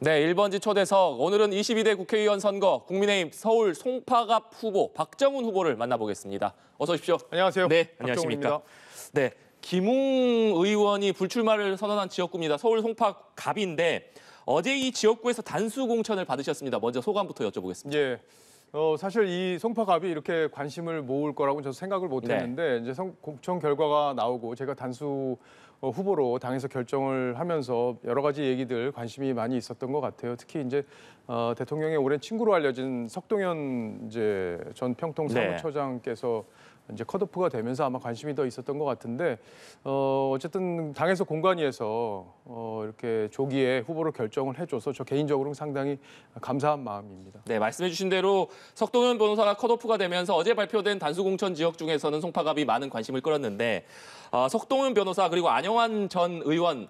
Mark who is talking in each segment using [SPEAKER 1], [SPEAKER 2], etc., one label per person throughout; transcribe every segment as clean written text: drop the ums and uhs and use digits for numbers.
[SPEAKER 1] 네, 1번지 초대석. 오늘은 22대 국회의원 선거 국민의힘 서울 송파갑 후보 박정훈 후보를 만나보겠습니다. 어서 오십시오.
[SPEAKER 2] 안녕하세요.
[SPEAKER 1] 네,
[SPEAKER 2] 박정훈입니다.
[SPEAKER 1] 안녕하십니까. 네, 김웅 의원이 불출마를 선언한 지역구입니다. 서울 송파갑인데 어제 이 지역구에서 단수 공천을 받으셨습니다. 먼저 소감부터 여쭤보겠습니다.
[SPEAKER 2] 예. 사실 이 송파갑이 이렇게 관심을 모을 거라고 저도 생각을 못했는데 이제 공천 결과가 나오고 제가 단수 후보로 당에서 결정을 하면서 여러 가지 얘기들 관심이 많이 있었던 것 같아요. 특히 이제 대통령의 오랜 친구로 알려진 석동현 이제 전 평통 사무처장께서 이제 컷오프가 되면서 아마 관심이 더 있었던 것 같은데 어쨌든 당에서 공관위에서 이렇게 조기에 후보로 결정을 해줘서 저 개인적으로는 상당히 감사한 마음입니다.
[SPEAKER 1] 네, 말씀해주신 대로 석동현 변호사가 컷오프가 되면서 어제 발표된 단수 공천 지역 중에서는 송파갑이 많은 관심을 끌었는데 석동현 변호사 그리고 안영환 전 의원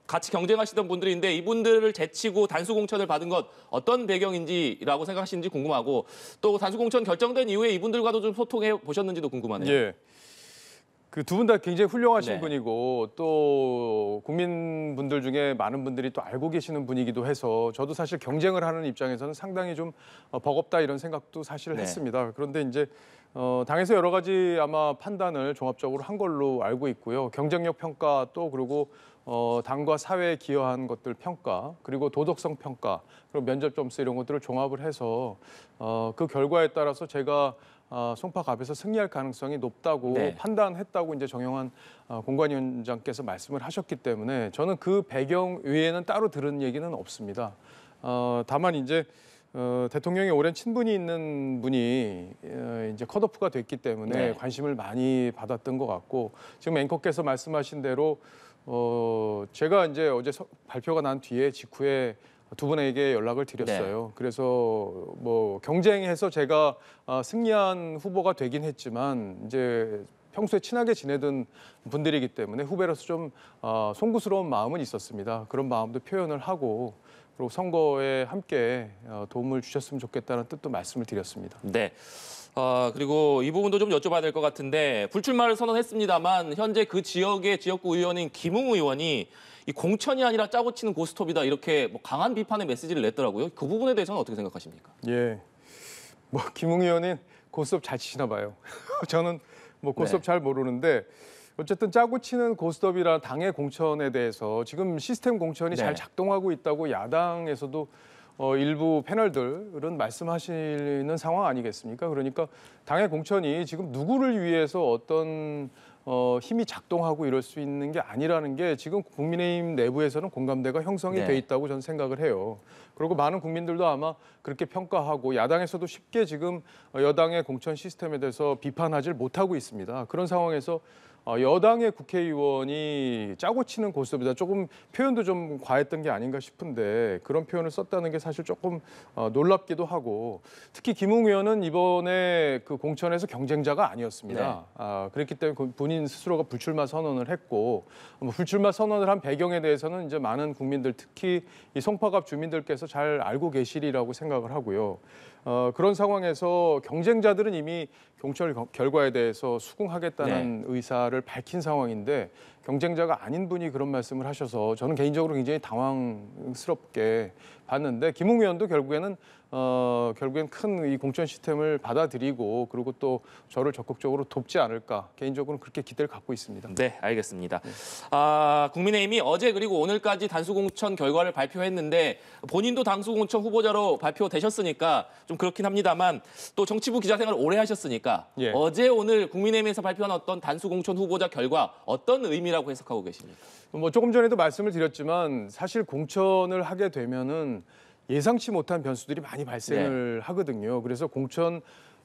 [SPEAKER 1] 같이 경쟁하시던 분들인데 이분들을 제치고 단수 공천을 받은 것 어떤 배경인지라고 생각하시는지 궁금하고 또 단수 공천 결정된 이후에 이분들과도 좀 소통해 보셨는지도 궁금하네요.
[SPEAKER 2] 예. 그 두 분 다 굉장히 훌륭하신
[SPEAKER 1] 네.
[SPEAKER 2] 분이고 또 국민분들 중에 많은 분들이 또 알고 계시는 분이기도 해서 저도 사실 경쟁을 하는 입장에서는 상당히 좀 버겁다 이런 생각도 사실 했습니다. 그런데 이제 당에서 여러 가지 아마 판단을 종합적으로 한 걸로 알고 있고요. 경쟁력 평가 또 그리고 당과 사회에 기여한 것들 평가 그리고 도덕성 평가 그리고 면접 점수 이런 것들을 종합을 해서 그 결과에 따라서 제가 송파갑에서 승리할 가능성이 높다고 판단했다고 이제 정영환 공관위원장께서 말씀을 하셨기 때문에 저는 그 배경 외에는 따로 들은 얘기는 없습니다. 다만 이제 대통령의 오랜 친분이 있는 분이 이제 컷오프가 됐기 때문에 관심을 많이 받았던 것 같고 지금 앵커께서 말씀하신 대로 제가 이제 어제 발표가 난 뒤에 직후에 두 분에게 연락을 드렸어요. 그래서 뭐 경쟁해서 제가 승리한 후보가 되긴 했지만 이제 평소에 친하게 지내던 분들이기 때문에 후배로서 좀 송구스러운 마음은 있었습니다. 그런 마음도 표현을 하고 그리고 선거에 함께 도움을 주셨으면 좋겠다는 뜻도 말씀을 드렸습니다.
[SPEAKER 1] 네. 그리고 이 부분도 좀 여쭤봐야 될 것 같은데 불출마를 선언했습니다만 현재 그 지역의 지역구 의원인 김웅 의원이 이 공천이 아니라 짜고 치는 고스톱이다 이렇게 뭐 강한 비판의 메시지를 냈더라고요. 그 부분에 대해서는 어떻게 생각하십니까?
[SPEAKER 2] 예, 뭐 김웅 의원은 고스톱 잘 치시나 봐요. 저는 뭐 고스톱 잘 모르는데 어쨌든 짜고 치는 고스톱이라 당의 공천에 대해서 지금 시스템 공천이 잘 작동하고 있다고 야당에서도 일부 패널들은 말씀하시는 상황 아니겠습니까? 그러니까 당의 공천이 지금 누구를 위해서 어떤 힘이 작동하고 이럴 수 있는 게 아니라는 게 지금 국민의힘 내부에서는 공감대가 형성이 돼 있다고 저는 생각을 해요. 그리고 많은 국민들도 아마 그렇게 평가하고 야당에서도 쉽게 지금 여당의 공천 시스템에 대해서 비판하지 못하고 있습니다. 그런 상황에서 여당의 국회의원이 짜고 치는 고스톱이다. 조금 표현도 좀 과했던 게 아닌가 싶은데 그런 표현을 썼다는 게 사실 조금 놀랍기도 하고 특히 김웅 의원은 이번에 그 공천에서 경쟁자가 아니었습니다. 그렇기 때문에 본인 스스로가 불출마 선언을 했고 불출마 선언을 한 배경에 대해서는 이제 많은 국민들 특히 이 송파갑 주민들께서 잘 알고 계시리라고 생각을 하고요. 그런 상황에서 경쟁자들은 이미 공천 결과에 대해서 수긍하겠다는 의사를 밝힌 상황인데 경쟁자가 아닌 분이 그런 말씀을 하셔서 저는 개인적으로 굉장히 당황스럽게 봤는데 김웅 의원도 결국엔 큰 이 공천 시스템을 받아들이고 그리고 또 저를 적극적으로 돕지 않을까 개인적으로는 그렇게 기대를 갖고 있습니다.
[SPEAKER 1] 네, 알겠습니다. 국민의힘이 어제 그리고 오늘까지 단수 공천 결과를 발표했는데 본인도 단수 공천 후보자로 발표되셨으니까 좀 그렇긴 합니다만 또 정치부 기자 생활을 오래 하셨으니까 어제 오늘 국민의힘에서 발표한 어떤 단수 공천 후보자 결과 어떤 의미라고 해석하고 계십니까?
[SPEAKER 2] 뭐 조금 전에도 말씀을 드렸지만 사실 공천을 하게 되면은 예상치 못한 변수들이 많이 발생을 하거든요. 그래서 공천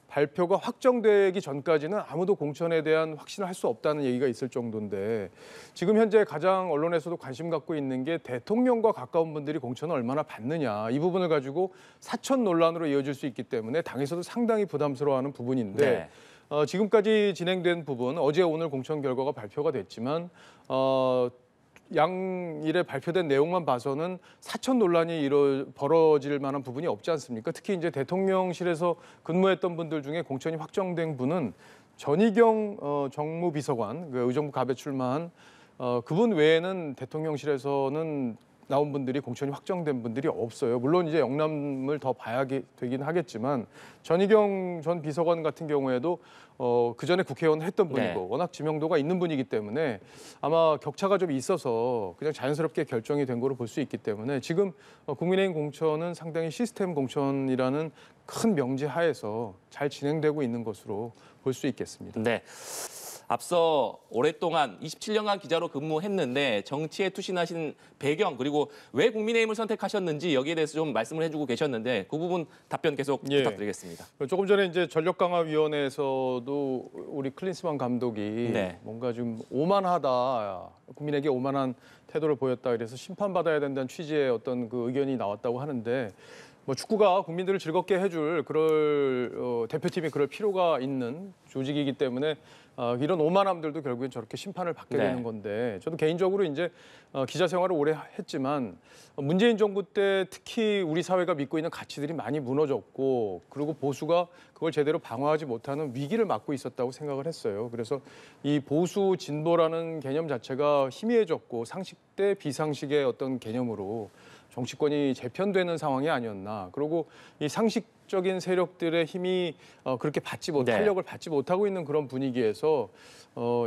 [SPEAKER 2] 발표가 확정되기 전까지는 아무도 공천에 대한 확신을 할 수 없다는 얘기가 있을 정도인데 지금 현재 가장 언론에서도 관심 갖고 있는 게 대통령과 가까운 분들이 공천을 얼마나 받느냐 이 부분을 가지고 사천 논란으로 이어질 수 있기 때문에 당에서도 상당히 부담스러워하는 부분인데 지금까지 진행된 부분 어제 오늘 공천 결과가 발표가 됐지만 양일에 발표된 내용만 봐서는 사천 논란이 벌어질 만한 부분이 없지 않습니까? 특히 이제 대통령실에서 근무했던 분들 중에 공천이 확정된 분은 전희경 정무비서관, 그 의정부 갑에 출마한 그분 외에는 대통령실에서는 나온 분들이 공천이 확정된 분들이 없어요. 물론 이제 영남을 더 봐야 되긴 하겠지만 전희경 전 비서관 같은 경우에도 그 전에 국회의원 했던 분이고
[SPEAKER 1] 네.
[SPEAKER 2] 워낙 지명도가 있는 분이기 때문에 아마 격차가 좀 있어서 그냥 자연스럽게 결정이 된 거로 볼 수 있기 때문에 지금 국민의힘 공천은 상당히 시스템 공천이라는 큰 명제 하에서 잘 진행되고 있는 것으로 볼 수 있겠습니다.
[SPEAKER 1] 네. 앞서 오랫동안 27년간 기자로 근무했는데 정치에 투신하신 배경 그리고 왜 국민의힘을 선택하셨는지 여기에 대해서 좀 말씀을 해주고 계셨는데 그 부분 답변 계속
[SPEAKER 2] 예.
[SPEAKER 1] 부탁드리겠습니다.
[SPEAKER 2] 조금 전에 이제 전력강화위원회에서도 우리 클린스만 감독이
[SPEAKER 1] 네.
[SPEAKER 2] 뭔가 좀 오만하다, 국민에게 오만한 태도를 보였다 그래서 심판받아야 된다는 취지의 어떤 그 의견이 나왔다고 하는데 뭐 축구가 국민들을 즐겁게 해줄 대표팀이 그럴 필요가 있는 조직이기 때문에 이런 오만함들도 결국엔 저렇게 심판을 받게
[SPEAKER 1] 네.
[SPEAKER 2] 되는 건데 저도 개인적으로 이제 기자 생활을 오래 했지만 문재인 정부 때 특히 우리 사회가 믿고 있는 가치들이 많이 무너졌고 그리고 보수가 그걸 제대로 방어하지 못하는 위기를 맞고 있었다고 생각을 했어요. 그래서 이 보수 진보라는 개념 자체가 희미해졌고 상식 대 비상식의 어떤 개념으로 정치권이 재편되는 상황이 아니었나. 그리고 이 상식적인 세력들의 힘이 그렇게 탄력을 받지 못하고 있는 그런 분위기에서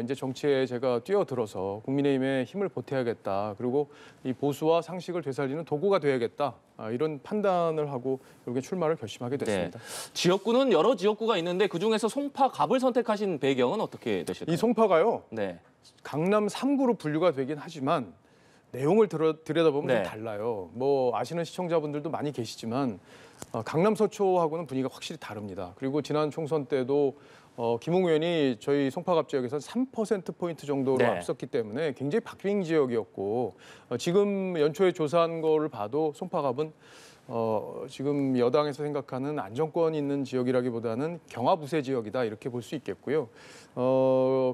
[SPEAKER 2] 이제 정치에 제가 뛰어들어서 국민의힘에 힘을 보태야겠다. 그리고 이 보수와 상식을 되살리는 도구가 돼야겠다. 이런 판단을 하고 결국에 출마를 결심하게 됐습니다.
[SPEAKER 1] 네. 지역구는 여러 지역구가 있는데 그중에서 송파갑을 선택하신 배경은 어떻게 되실까요?
[SPEAKER 2] 이 송파가요.
[SPEAKER 1] 네.
[SPEAKER 2] 강남 3구로 분류가 되긴 하지만 내용을 들여다보면
[SPEAKER 1] 네.
[SPEAKER 2] 좀 달라요. 뭐 아시는 시청자분들도 많이 계시지만 강남 서초하고는 분위기가 확실히 다릅니다. 그리고 지난 총선 때도 김웅 의원이 저희 송파갑 지역에서 3%포인트 정도로
[SPEAKER 1] 네.
[SPEAKER 2] 앞섰기 때문에 굉장히 박빙 지역이었고 지금 연초에 조사한 거를 봐도 송파갑은 지금 여당에서 생각하는 안정권 있는 지역이라기보다는 경합우세 지역이다 이렇게 볼 수 있겠고요.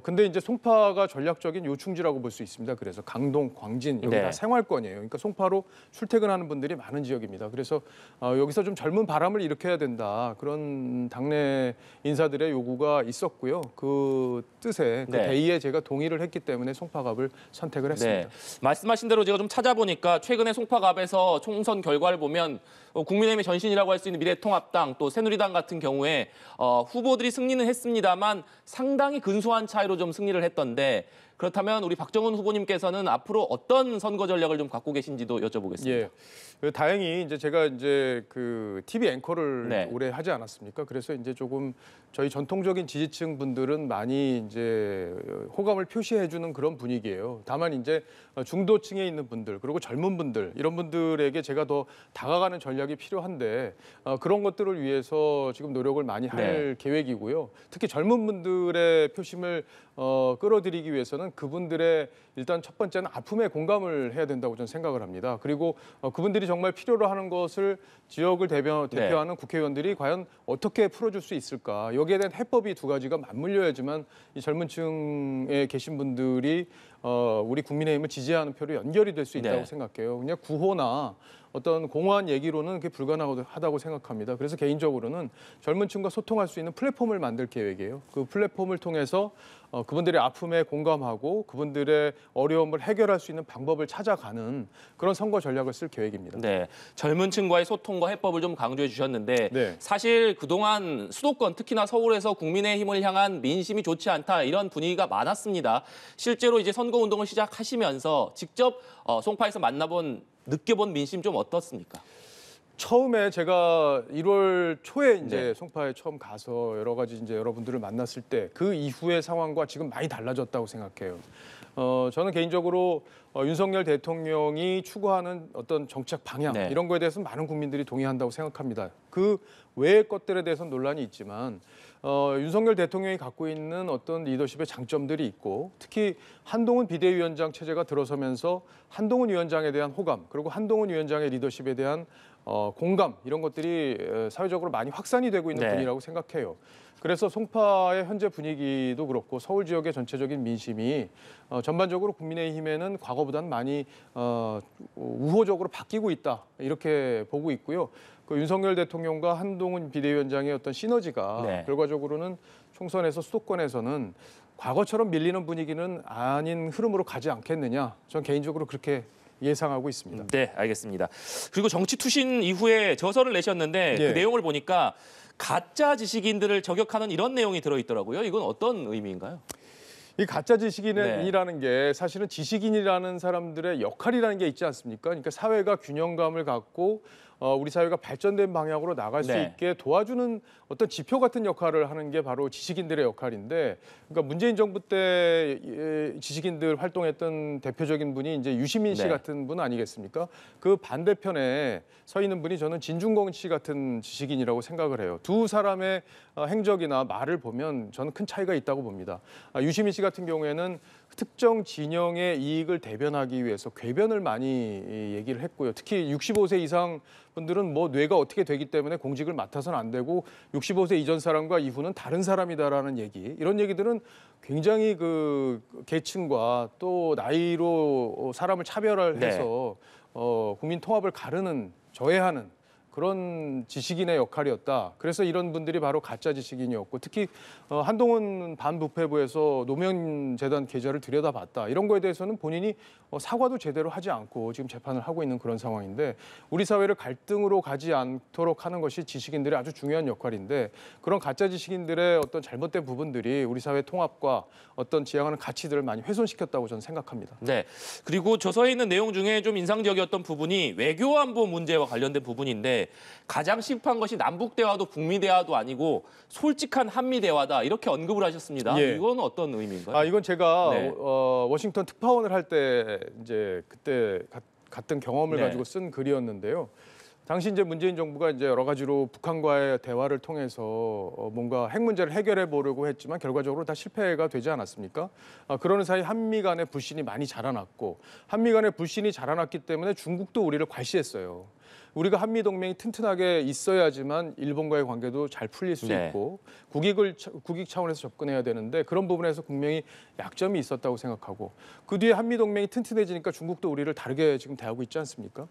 [SPEAKER 2] 근데 이제 송파가 전략적인 요충지라고 볼 수 있습니다. 그래서 강동, 광진 여기
[SPEAKER 1] 네.
[SPEAKER 2] 다 생활권이에요. 그러니까 송파로 출퇴근하는 분들이 많은 지역입니다. 그래서 여기서 좀 젊은 바람을 일으켜야 된다 그런 당내 인사들의 요구가 있었고요. 그 뜻에 그
[SPEAKER 1] 네.
[SPEAKER 2] 대의에 제가 동의를 했기 때문에 송파갑을 선택을 했습니다.
[SPEAKER 1] 네. 말씀하신 대로 제가 좀 찾아보니까 최근에 송파갑에서 총선 결과를 보면 국민의힘의 전신이라고 할 수 있는 미래통합당 또 새누리당 같은 경우에 후보들이 승리는 했습니다만 상당히 근소한 차이로 좀 승리를 했던데 그렇다면 우리 박정훈 후보님께서는 앞으로 어떤 선거 전략을 좀 갖고 계신지도 여쭤보겠습니다.
[SPEAKER 2] 예. 다행히 이제 제가 이제 그 TV 앵커를
[SPEAKER 1] 네.
[SPEAKER 2] 오래 하지 않았습니까? 그래서 이제 조금 저희 전통적인 지지층 분들은 많이 이제 호감을 표시해 주는 그런 분위기예요. 다만 이제 중도층에 있는 분들 그리고 젊은 분들 이런 분들에게 제가 더 다가가는 전략이 필요한데 그런 것들을 위해서 지금 노력을 많이 할 계획이고요. 특히 젊은 분들의 표심을 끌어들이기 위해서는 그분들의 일단 첫 번째는 아픔에 공감을 해야 된다고 저는 생각을 합니다. 그리고 그분들이 정말 필요로 하는 것을 지역을 대표하는 국회의원들이 과연 어떻게 풀어줄 수 있을까? 여기에 대한 해법이 두 가지가 맞물려야지만 이 젊은 층에 계신 분들이 우리 국민의힘을 지지하는 표로 연결이 될 수 있다고
[SPEAKER 1] 네.
[SPEAKER 2] 생각해요. 그냥 구호나 어떤 공허한 얘기로는 그게 불가능하다고 생각합니다. 그래서 개인적으로는 젊은 층과 소통할 수 있는 플랫폼을 만들 계획이에요. 그 플랫폼을 통해서 그분들의 아픔에 공감하고 그분들의 어려움을 해결할 수 있는 방법을 찾아가는 그런 선거 전략을 쓸 계획입니다.
[SPEAKER 1] 네, 젊은 층과의 소통과 해법을 좀 강조해 주셨는데
[SPEAKER 2] 네.
[SPEAKER 1] 사실 그동안 수도권 특히나 서울에서 국민의힘을 향한 민심이 좋지 않다 이런 분위기가 많았습니다. 실제로 이제 선거운동을 시작하시면서 직접 송파에서 느껴본 민심 좀 어떻습니까?
[SPEAKER 2] 처음에 제가 1월 초에 이제
[SPEAKER 1] 네.
[SPEAKER 2] 송파에 처음 가서 여러 가지 이제 여러분들을 만났을 때 그 이후의 상황과 지금 많이 달라졌다고 생각해요. 저는 개인적으로 윤석열 대통령이 추구하는 어떤 정책 방향
[SPEAKER 1] 네.
[SPEAKER 2] 이런 거에 대해서는 많은 국민들이 동의한다고 생각합니다. 그 외의 것들에 대해서는 논란이 있지만 윤석열 대통령이 갖고 있는 어떤 리더십의 장점들이 있고 특히 한동훈 비대위원장 체제가 들어서면서 한동훈 위원장에 대한 호감 그리고 한동훈 위원장의 리더십에 대한 공감 이런 것들이 사회적으로 많이 확산이 되고 있는
[SPEAKER 1] 네.
[SPEAKER 2] 분이라고 생각해요. 그래서 송파의 현재 분위기도 그렇고 서울 지역의 전체적인 민심이 전반적으로 국민의힘에는 과거보다는 많이 우호적으로 바뀌고 있다 이렇게 보고 있고요. 그 윤석열 대통령과 한동훈 비대위원장의 어떤 시너지가
[SPEAKER 1] 네.
[SPEAKER 2] 결과적으로는 총선에서 수도권에서는 과거처럼 밀리는 분위기는 아닌 흐름으로 가지 않겠느냐. 전 개인적으로 그렇게 예상하고 있습니다.
[SPEAKER 1] 네, 알겠습니다. 그리고 정치 투신 이후에 저서를 내셨는데
[SPEAKER 2] 예.
[SPEAKER 1] 그 내용을 보니까 가짜 지식인들을 저격하는 이런 내용이 들어있더라고요. 이건 어떤 의미인가요?
[SPEAKER 2] 이 가짜 지식인이라는 게 사실은 지식인이라는 사람들의 역할이라는 게 있지 않습니까? 그러니까 사회가 균형감을 갖고 우리 사회가 발전된 방향으로 나갈 수
[SPEAKER 1] 네.
[SPEAKER 2] 있게 도와주는 어떤 지표 같은 역할을 하는 게 바로 지식인들의 역할인데, 그러니까 문재인 정부 때 지식인들 활동했던 대표적인 분이 이제 유시민 씨
[SPEAKER 1] 네.
[SPEAKER 2] 같은 분 아니겠습니까? 그 반대편에 서 있는 분이 저는 진중권 씨 같은 지식인이라고 생각을 해요. 두 사람의 행적이나 말을 보면 저는 큰 차이가 있다고 봅니다. 유시민 씨 같은 경우에는 특정 진영의 이익을 대변하기 위해서 궤변을 많이 얘기를 했고요. 특히 65세 이상 분들은 뭐 뇌가 어떻게 되기 때문에 공직을 맡아서는 안 되고 65세 이전 사람과 이후는 다른 사람이다라는 얘기, 이런 얘기들은 굉장히 그 계층과 또 나이로 사람을 차별해서 국민 통합을 가르는, 저해하는 그런 지식인의 역할이었다. 그래서 이런 분들이 바로 가짜 지식인이었고, 특히 한동훈 반부패부에서 노무현재단 계좌를 들여다봤다, 이런 거에 대해서는 본인이 사과도 제대로 하지 않고 지금 재판을 하고 있는 그런 상황인데, 우리 사회를 갈등으로 가지 않도록 하는 것이 지식인들의 아주 중요한 역할인데, 그런 가짜 지식인들의 어떤 잘못된 부분들이 우리 사회 통합과 어떤 지향하는 가치들을 많이 훼손시켰다고 저는 생각합니다.
[SPEAKER 1] 네. 그리고 저서에 있는 내용 중에 좀 인상적이었던 부분이 외교안보 문제와 관련된 부분인데, 가장 시급한 것이 남북 대화도 북미 대화도 아니고 솔직한 한미 대화다, 이렇게 언급을 하셨습니다.
[SPEAKER 2] 예.
[SPEAKER 1] 이건 어떤 의미인가요?
[SPEAKER 2] 이건 제가
[SPEAKER 1] 네.
[SPEAKER 2] 워싱턴 특파원을 할 때 이제 그때 갔던 경험을
[SPEAKER 1] 네.
[SPEAKER 2] 가지고 쓴 글이었는데요. 당시 이제 문재인 정부가 이제 여러 가지로 북한과의 대화를 통해서 뭔가 핵 문제를 해결해 보려고 했지만 결과적으로 다 실패가 되지 않았습니까? 그러는 사이 한미 간의 불신이 많이 자라났고, 한미 간의 불신이 자라났기 때문에 중국도 우리를 괄시했어요. 우리가 한미 동맹이 튼튼하게 있어야지만 일본과의 관계도 잘 풀릴 수
[SPEAKER 1] 네.
[SPEAKER 2] 있고 국익 차원에서 접근해야 되는데, 그런 부분에서 분명히 약점이 있었다고 생각하고, 그 뒤에 한미 동맹이 튼튼해지니까 중국도 우리를 다르게 지금 대하고 있지 않습니까?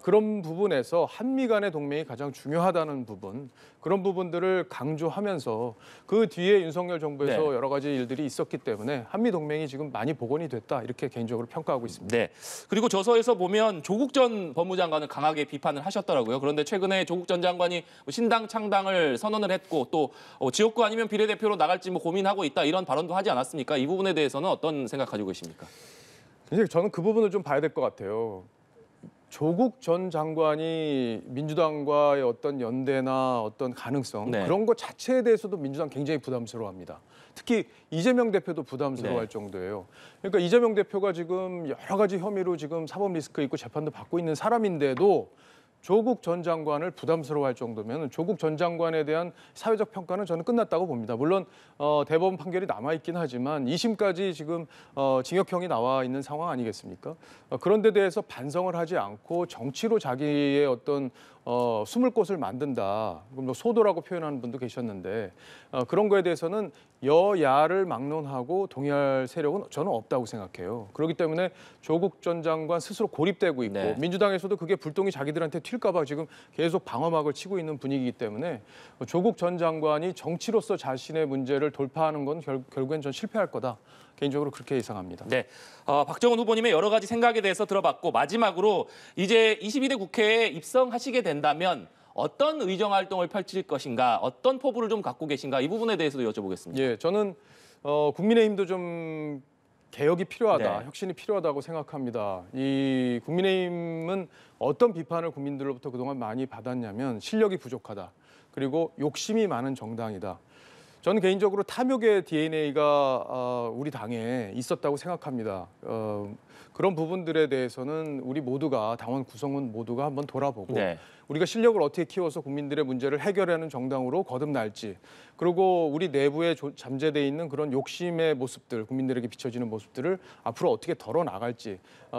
[SPEAKER 2] 그런 부분에서 한미 간의 동맹이 가장 중요하다는 부분, 그런 부분들을 강조하면서 그 뒤에 윤석열 정부에서
[SPEAKER 1] 네.
[SPEAKER 2] 여러 가지 일들이 있었기 때문에 한미 동맹이 지금 많이 복원이 됐다, 이렇게 개인적으로 평가하고 있습니다.
[SPEAKER 1] 네. 그리고 저서에서 보면 조국 전 법무장관을 강하게 비판을 하셨더라고요. 그런데 최근에 조국 전 장관이 신당 창당을 선언을 했고, 또 지역구 아니면 비례대표로 나갈지 뭐 고민하고 있다, 이런 발언도 하지 않았습니까? 이 부분에 대해서는 어떤 생각 가지고 계십니까?
[SPEAKER 2] 이제 저는 그 부분을 좀 봐야 될 것 같아요. 조국 전 장관이 민주당과의 어떤 연대나 어떤 가능성,
[SPEAKER 1] 네.
[SPEAKER 2] 그런 것 자체에 대해서도 민주당 굉장히 부담스러워합니다. 특히 이재명 대표도 부담스러워할
[SPEAKER 1] 네.
[SPEAKER 2] 정도예요. 그러니까 이재명 대표가 지금 여러 가지 혐의로 지금 사법 리스크 있고 재판도 받고 있는 사람인데도 조국 전 장관을 부담스러워할 정도면 조국 전 장관에 대한 사회적 평가는 저는 끝났다고 봅니다. 물론 대법원 판결이 남아있긴 하지만 2심까지 지금 징역형이 나와 있는 상황 아니겠습니까? 그런 데 대해서 반성을 하지 않고 정치로 자기의 어떤 숨을 곳을 만든다, 뭐 소도라고 표현하는 분도 계셨는데, 그런 거에 대해서는 여야를 막론하고 동의할 세력은 저는 없다고 생각해요. 그렇기 때문에 조국 전 장관 스스로 고립되고 있고,
[SPEAKER 1] 네.
[SPEAKER 2] 민주당에서도 그게 불똥이 자기들한테 튈까 봐 지금 계속 방어막을 치고 있는 분위기이기 때문에 조국 전 장관이 정치로서 자신의 문제를 돌파하는 건 결국엔 전 실패할 거다, 개인적으로 그렇게 예상합니다.
[SPEAKER 1] 네. 박정훈 후보님의 여러 가지 생각에 대해서 들어봤고, 마지막으로 이제 22대 국회에 입성하시게 된다면 어떤 의정 활동을 펼칠 것인가, 어떤 포부를 좀 갖고 계신가, 이 부분에 대해서도 여쭤보겠습니다.
[SPEAKER 2] 예, 저는 국민의힘도 좀 개혁이 필요하다,
[SPEAKER 1] 네.
[SPEAKER 2] 혁신이 필요하다고 생각합니다. 이 국민의힘은 어떤 비판을 국민들로부터 그동안 많이 받았냐면 실력이 부족하다, 그리고 욕심이 많은 정당이다. 저는 개인적으로 탐욕의 DNA가 우리 당에 있었다고 생각합니다. 그런 부분들에 대해서는 우리 모두가, 당원 구성원 모두가 한번 돌아보고
[SPEAKER 1] 네.
[SPEAKER 2] 우리가 실력을 어떻게 키워서 국민들의 문제를 해결하는 정당으로 거듭날지, 그리고 우리 내부에 잠재되어 있는 그런 욕심의 모습들, 국민들에게 비춰지는 모습들을 앞으로 어떻게 덜어나갈지,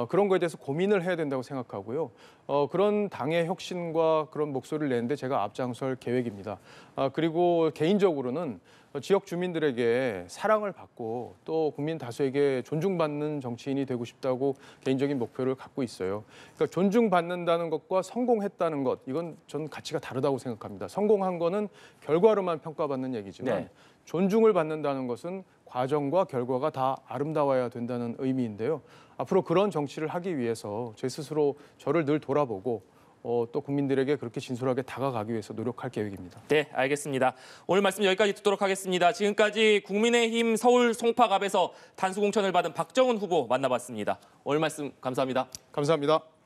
[SPEAKER 2] 그런 거에 대해서 고민을 해야 된다고 생각하고요. 그런 당의 혁신과 그런 목소리를 내는데 제가 앞장설 계획입니다. 그리고 개인적으로는 지역 주민들에게 사랑을 받고 또 국민 다수에게 존중받는 정치인이 되고 싶다고 개인적인 목표를 갖고 있어요. 그러니까 존중받는다는 것과 성공했다는 것, 이건 저는 가치가 다르다고 생각합니다. 성공한 거는 결과로만 평가받는 얘기지만
[SPEAKER 1] 네.
[SPEAKER 2] 존중을 받는다는 것은 과정과 결과가 다 아름다워야 된다는 의미인데요. 앞으로 그런 정치를 하기 위해서 제 스스로 저를 늘 돌아보고 또 국민들에게 그렇게 진솔하게 다가가기 위해서 노력할 계획입니다.
[SPEAKER 1] 네, 알겠습니다. 오늘 말씀 여기까지 듣도록 하겠습니다. 지금까지 국민의힘 서울 송파갑에서 단수공천을 받은 박정훈 후보 만나봤습니다. 오늘 말씀 감사합니다.
[SPEAKER 2] 감사합니다.